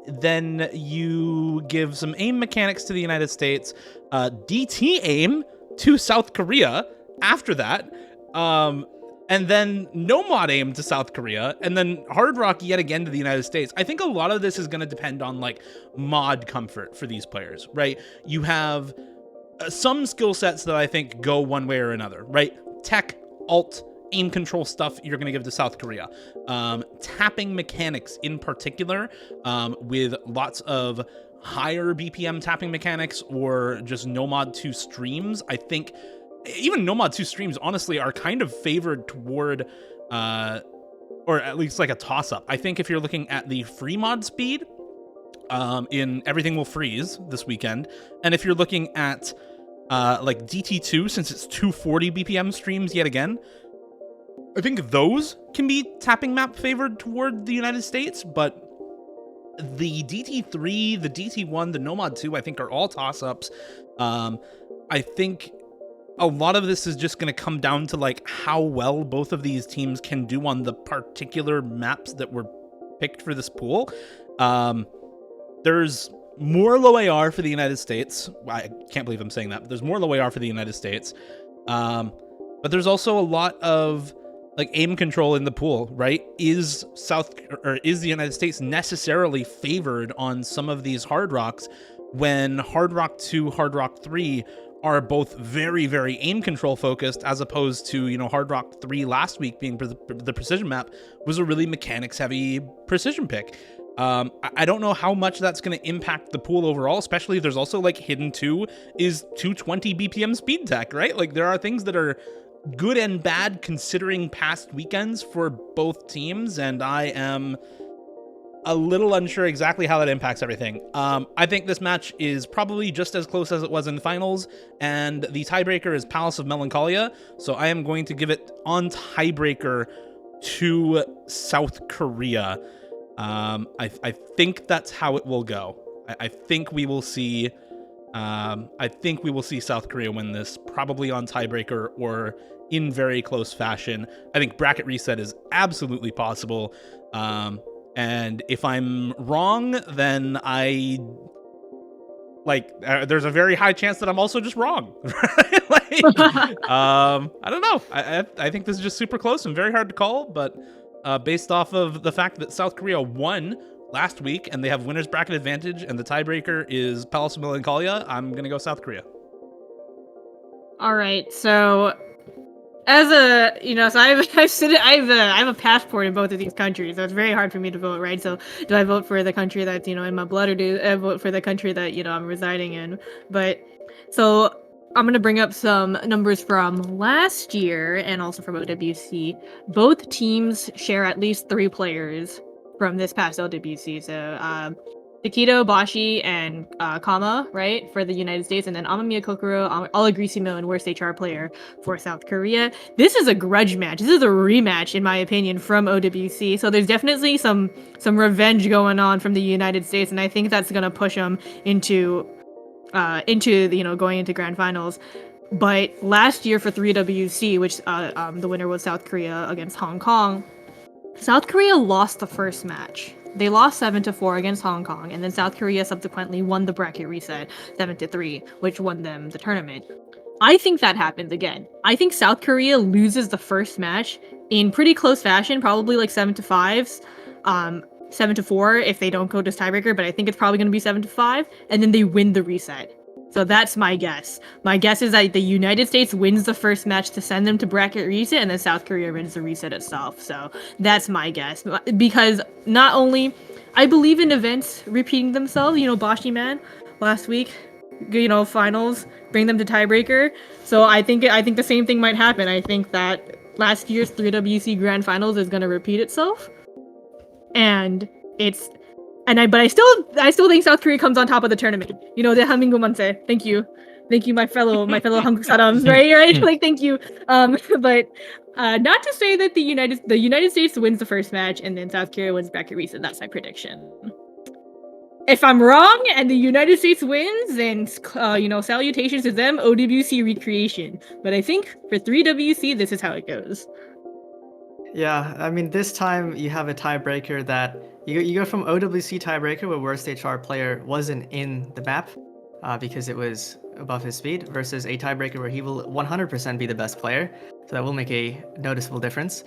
Then you give some aim mechanics to the United States, DT aim to South Korea after that. and then no mod aim to South Korea, and then Hard Rock yet again to the United States. I think a lot of this is going to depend on like mod comfort for these players, right? You have some skill sets that I think go one way or another, right? Tech, alt, aim control stuff you're going to give to South Korea. Tapping mechanics in particular, with lots of higher BPM tapping mechanics or just no mod 2 streams, I think even no mod 2 streams honestly are kind of favored toward or at least like a toss-up. I think if you're looking at the free mod speed, in Everything Will Freeze this weekend, and if you're looking at like DT2, since it's 240 BPM streams yet again, I think those can be tapping map favored toward the United States, but the DT3, the DT1, the no mod 2, I think are all toss-ups. I think a lot of this is just going to come down to like how well both of these teams can do on the particular maps that were picked for this pool. There's more low AR for the United States. I can't believe I'm saying that, but there's more low AR for the United States. But there's also a lot of like aim control in the pool, right? Is the United States necessarily favored on some of these Hard Rocks when Hard Rock 2, Hard Rock 3 are both very, very aim control focused, as opposed to, you know, Hard Rock 3 last week being the precision map was a really mechanics heavy precision pick. I don't know how much that's going to impact the pool overall, especially if there's also like Hidden 2 is 220 BPM speed tech, right? Like there are things that are good and bad considering past weekends for both teams, and I am a little unsure exactly how that impacts everything. I think this match is probably just as close as it was in finals, and the tiebreaker is Palace of Melancholia, so I am going to give it on tiebreaker to South Korea. I think that's how it will go. I think we will see South Korea win this, probably on tiebreaker or in very close fashion. I think bracket reset is absolutely possible. And if I'm wrong, then there's a very high chance that I'm also just wrong. I don't know. I think this is just super close and very hard to call, but based off of the fact that South Korea won last week and they have winner's bracket advantage and the tiebreaker is Palace of Melancholia, I'm going to go South Korea. All right. So as a, so I have a passport in both of these countries, so it's very hard for me to vote, right? So do I vote for the country that's, in my blood, or do I vote for the country that, I'm residing in? But so I'm going to bring up some numbers from last year and also from OWC. Both teams share at least 3 players from this past LWC. So Takedo, Bashi, and Kama, right, for the United States, and then Amamiya Kokoro, Alagrisimo, and worst HR player for South Korea. This is a grudge match. This is a rematch, in my opinion, from OWC. So there's definitely some revenge going on from the United States, and I think that's going to push them into going into grand finals. But last year for 3WC, which the winner was South Korea against Hong Kong, South Korea lost the first match. They lost 7-4 against Hong Kong, and then South Korea subsequently won the bracket reset 7-3, which won them the tournament. I think that happens again. I think South Korea loses the first match in pretty close fashion, probably like 7-5, 7-4 if they don't go to tiebreaker, but I think it's probably going to be 7-5, and then they win the reset. So that's my guess. My guess is that the United States wins the first match to send them to bracket reset, and then South Korea wins the reset itself. So that's my guess. Because not only, I believe in events repeating themselves, Bashi Man last week, finals, bring them to tiebreaker. So I think the same thing might happen. I think that last year's 3WC Grand Finals is going to repeat itself. And but I still think South Korea comes on top of the tournament. The Hamingo Manse. Thank you, my fellow Hanguk Sarams, right? Like, thank you. But not to say that the United States wins the first match and then South Korea wins bracket reset. That's my prediction. If I'm wrong and the United States wins, then salutations to them, OWC recreation. But I think for 3WC, this is how it goes. Yeah, I mean, this time you have a tiebreaker that you go from OWC tiebreaker where worst HR player wasn't in the map, because it was above his speed, versus a tiebreaker where he will 100% be the best player. So that will make a noticeable difference.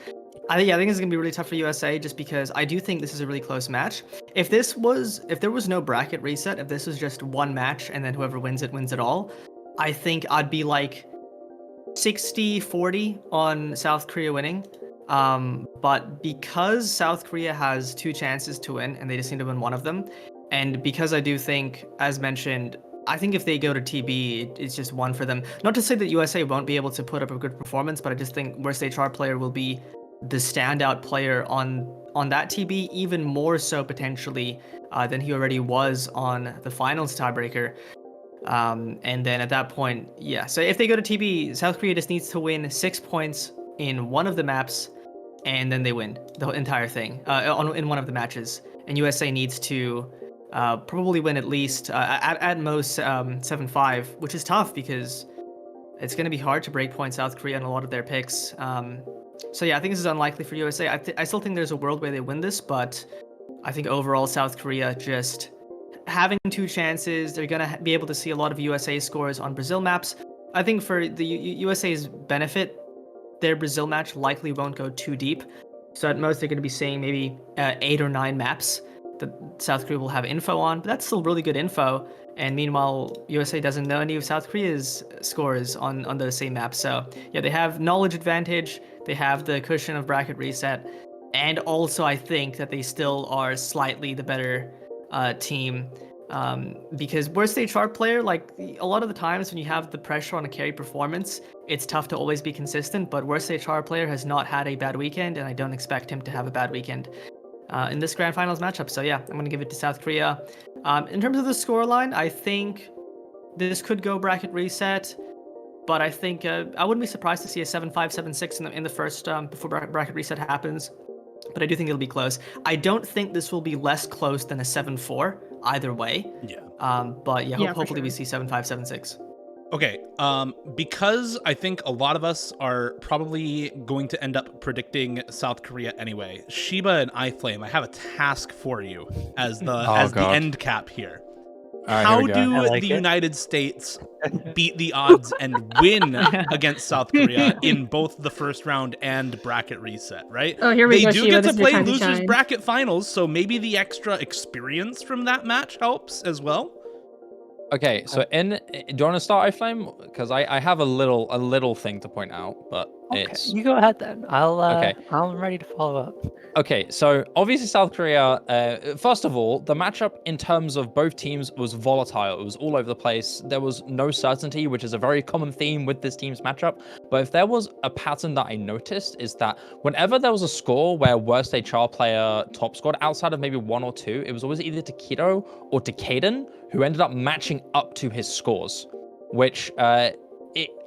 I think it's gonna be really tough for USA just because I do think this is a really close match. If there was no bracket reset, if this was just one match and then whoever wins it all, I think I'd be like 60-40 on South Korea winning. But because South Korea has 2 chances to win and they just need to win one of them, and because I do think, as mentioned, I think if they go to TB, it's just one for them. Not to say that USA won't be able to put up a good performance, but I just think worst HR player will be the standout player on that TB, even more so potentially than he already was on the finals tiebreaker. And then at that point, yeah. So if they go to TB, South Korea just needs to win 6 points in one of the maps, and then they win the entire thing in one of the matches. And USA needs to probably win at least at most 7-5, which is tough because it's going to be hard to break point South Korea on a lot of their picks. So yeah, I think this is unlikely for USA. I still think there's a world where they win this, but I think overall South Korea just having 2 chances, they're going to be able to see a lot of USA scores on Brazil maps. I think for the USA's benefit, their Brazil match likely won't go too deep. So at most, they're going to be seeing maybe 8 or 9 maps that South Korea will have info on, but that's still really good info. And meanwhile, USA doesn't know any of South Korea's scores on those same maps. So yeah, they have knowledge advantage. They have the cushion of bracket reset. And also, I think that they still are slightly the better team. Because worst HR player, like a lot of the times when you have the pressure on a carry performance, it's tough to always be consistent, but worst HR player has not had a bad weekend, and I don't expect him to have a bad weekend in this grand finals matchup. So yeah, I'm going to give it to South Korea. In terms of the scoreline, I think this could go bracket reset, but I think I wouldn't be surprised to see a 7-5, 7-6 in the first before bracket reset happens. But I do think it'll be close. I don't think this will be less close than a 7-4 either way. Yeah. But yeah, hopefully sure. we see 7-5, 7-6. Okay, because I think a lot of us are probably going to end up predicting South Korea anyway. Shiba and iFlame, I have a task for you as the end cap here. How do the United States beat the odds and win against South Korea in both the first round and bracket reset, right? Oh, here we go, They do Shiva. get to This is your play time to losers shine. bracket finals, so maybe the extra experience from that match helps as well. Okay, so do you want to start, iFlame? Because I have a little thing to point out, but it's You go ahead then. Okay. I'm ready to follow up. Okay, so obviously South Korea, first of all, the matchup in terms of both teams was volatile. It was all over the place. There was no certainty, which is a very common theme with this team's matchup. But if there was a pattern that I noticed is that whenever there was a score where worst HR player top scored, outside of maybe 1 or 2, it was always either Takedo or Dekaden who ended up matching up to his scores, which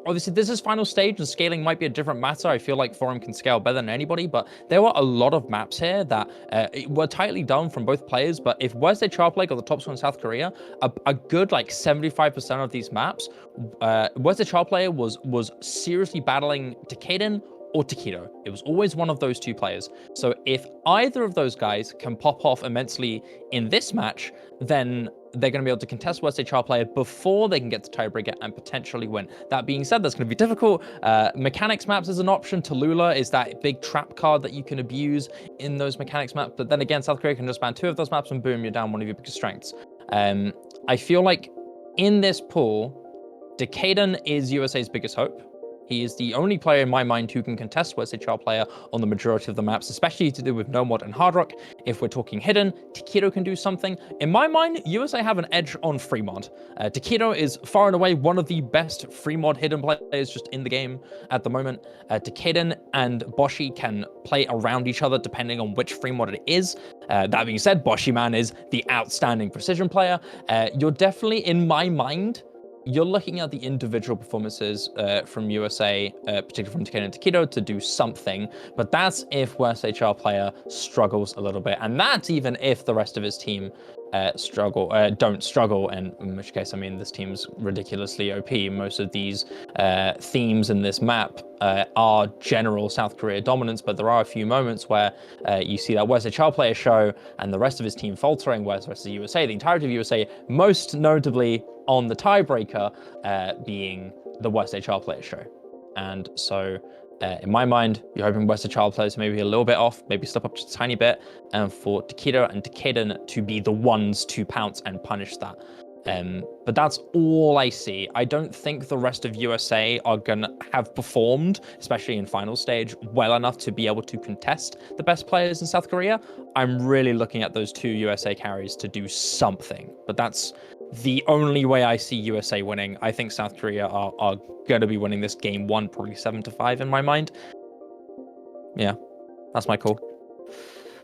obviously this is final stage and scaling might be a different matter. I feel like Forum can scale better than anybody, but there were a lot of maps here that were tightly done from both players. But if Worst HR Play got the top score in South Korea, a good like 75% of these maps, Worst HR Player was seriously battling Dekaden or Takedo. It was always one of those 2 players. So if either of those guys can pop off immensely in this match, then they're going to be able to contest Worst HR Player before they can get to tiebreaker and potentially win. That being said, that's going to be difficult. Mechanics maps is an option. Tallulah is that big trap card that you can abuse in those mechanics maps. But then again, South Korea can just ban 2 of those maps and boom, you're down one of your biggest strengths. I feel like in this pool, Dekaden is USA's biggest hope. He is the only player in my mind who can contest Worst HR Player on the majority of the maps, especially to do with No Mod and Hard Rock. If we're talking hidden, Takedo can do something. In my mind, USA have an edge on free mod. Takedo is far and away one of the best free mod hidden players just in the game at the moment. Dekaden and Boshi can play around each other depending on which free mod it is. That being said, Boshi Man is the outstanding precision player. You're definitely, in my mind, you're looking at the individual performances from USA, particularly from Takedo and Takedo, to do something, but that's if Worst HR Player struggles a little bit, and that's even if the rest of his team don't struggle, and in which case, I mean, this team's ridiculously OP. Most of these themes in this map are general South Korea dominance, but there are a few moments where you see that West HR player show and the rest of his team faltering, whereas the rest of the USA, the entirety of USA, most notably on the tiebreaker being the West HR player show. And so in my mind, you're hoping Western Child players maybe a little bit off, maybe step up just a tiny bit, and for Takedo and Takedan to be the ones to pounce and punish that. But that's all I see. I don't think the rest of USA are gonna have performed, especially in final stage, well enough to be able to contest the best players in South Korea. I'm really looking at those two USA carries to do something, but that's the only way I see USA winning. I think South Korea are going to be winning this game 1, probably 7-5 in my mind. Yeah, that's my call.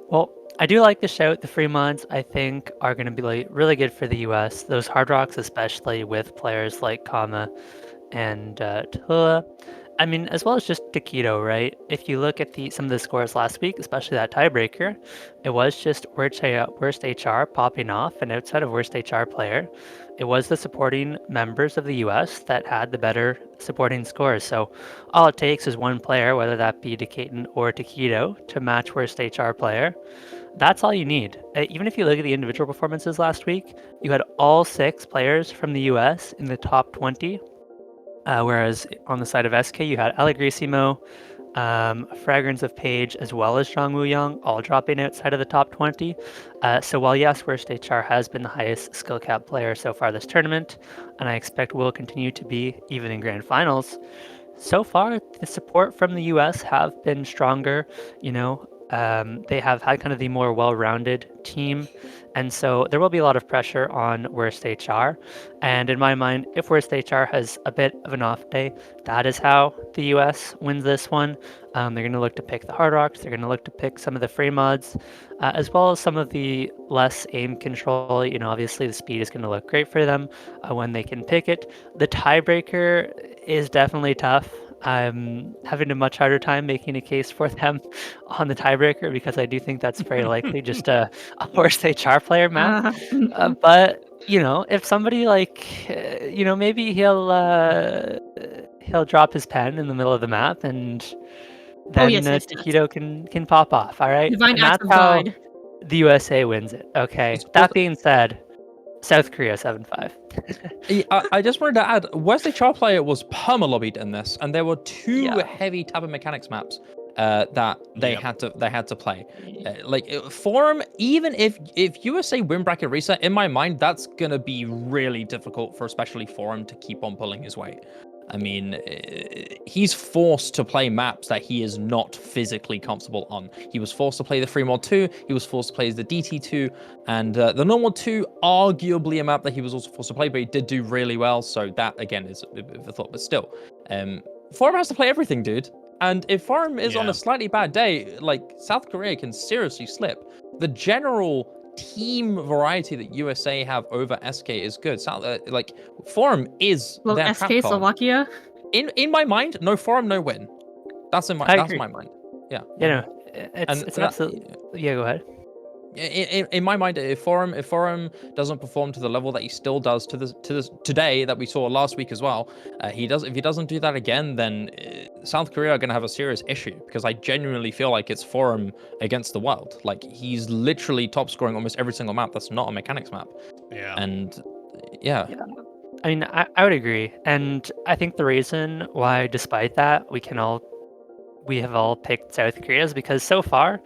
Well, I do like the shout. The free mods, I think, are going to be like really good for the US. Those hard rocks, especially with players like Kama and Tula. I mean, as well as just Takedo, right? If you look at some of the scores last week, especially that tiebreaker, it was just worst HR popping off, and outside of worst HR player, it was the supporting members of the US that had the better supporting scores. So all it takes is one player, whether that be Decaton or Takedo, to match worst HR player. That's all you need. Even if you look at the individual performances last week, you had all 6 players from the US in the top 20. Whereas on the side of SK, you had Allegrissimo, Fragrance of Page, as well as Zhang Wuyang, all dropping outside of the top 20. So while yes, Worst HR has been the highest skill cap player so far this tournament, and I expect will continue to be even in grand finals, so far the support from the US have been stronger. They have had kind of the more well-rounded team, and so there will be a lot of pressure on Worst HR. And in my mind, if Worst HR has a bit of an off day, that is how the US wins this one. They're going to look to pick the hard rocks. They're going to look to pick some of the free mods, as well as some of the less aim control. Obviously the speed is going to look great for them when they can pick it. The tiebreaker is definitely tough. I'm having a much harder time making a case for them on the tiebreaker because I do think that's very likely just a worst HR player map. But if somebody maybe he'll drop his pen in the middle of the map and then yes. Takedo can pop off. All right, Divine and act that's of how God. the USA wins it. Okay. That being said, South Korea 7-5. I just wanted to add, West HR player was perma-lobbied in this, and there were 2 heavy type of mechanics maps that they had to play. Forum, even if USA win bracket reset, in my mind, that's gonna be really difficult for especially Forum to keep on pulling his weight. I mean, he's forced to play maps that he is not physically comfortable on. He was forced to play the free mod 2, he was forced to play the DT2, and the normal 2, arguably a map that he was also forced to play, but he did do really well, so that, again, is a bit of a thought, but still. Forum has to play everything, dude. And if Forum is on a slightly bad day, South Korea can seriously slip. The general team variety that USA have over SK is good. Forum is their SK trap card. Slovakia. In my mind, no Forum, no win. That's my mind. Yeah. It's an absolute. Yeah, go ahead. In my mind, if Forum doesn't perform to the level that he still does to this today that we saw last week as well, if he doesn't do that again, then South Korea are going to have a serious issue, because I genuinely feel like it's Forum against the world. Like, he's literally top scoring almost every single map that's not a mechanics map. Yeah. And yeah. I mean, I would agree, and I think the reason why, despite that, we have all picked South Korea is because so far,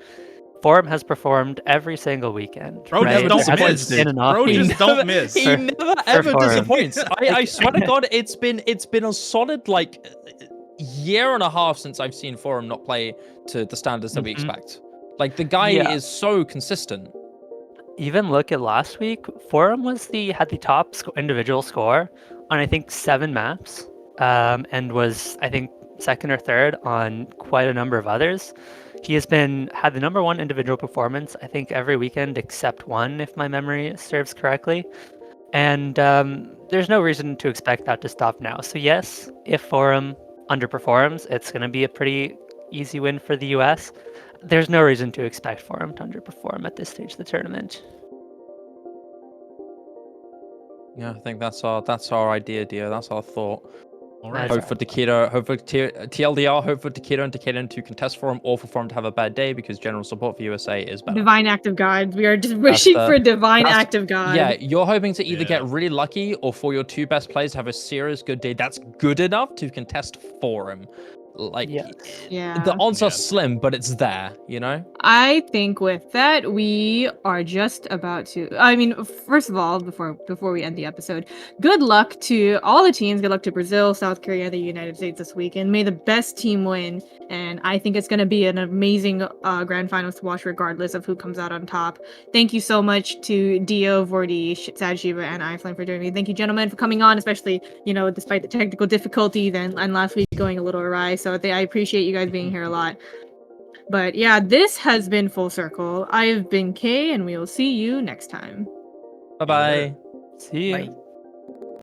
Forum has performed every single weekend. Bro, right? just don't miss. Don't miss. He never ever disappoints. I swear to God, it's been a solid year and a half since I've seen Forum not play to the standards that we expect. Like, the guy is so consistent. Even look at last week, Forum had the top individual score on I think 7 maps, and was I think second or third on quite a number of others. He has had the number 1 individual performance, I think, every weekend except one, if my memory serves correctly. And there's no reason to expect that to stop now. So yes, if Forum underperforms, it's going to be a pretty easy win for the US. There's no reason to expect Forum to underperform at this stage of the tournament. Yeah, I think that's our idea, dear. That's our thought. All right. Hope for Takeda, hope for TLDR, hope for Takeda and Takeda to contest for him, or for him to have a bad day because general support for USA is better. Divine act of God. We are just wishing for a divine act of God. Yeah, you're hoping to either get really lucky or for your two best players to have a serious good day. That's good enough to contest for him. Like, yeah. The odds are slim, but it's there, you know? I think with that, we are just about to. I mean, first of all, before we end the episode, good luck to all the teams. Good luck to Brazil, South Korea, and the United States this weekend. May the best team win. And I think it's going to be an amazing grand finals to watch, regardless of who comes out on top. Thank you so much to Dio, Vordi, Sad Shiva, and iFlame for joining me. Thank you, gentlemen, for coming on, especially, despite the technical difficulties and last week going a little awry. So I appreciate you guys being here a lot. But yeah, this has been Full Circle. I have been Kay, and we will see you next time. Bye-bye. See you. Bye.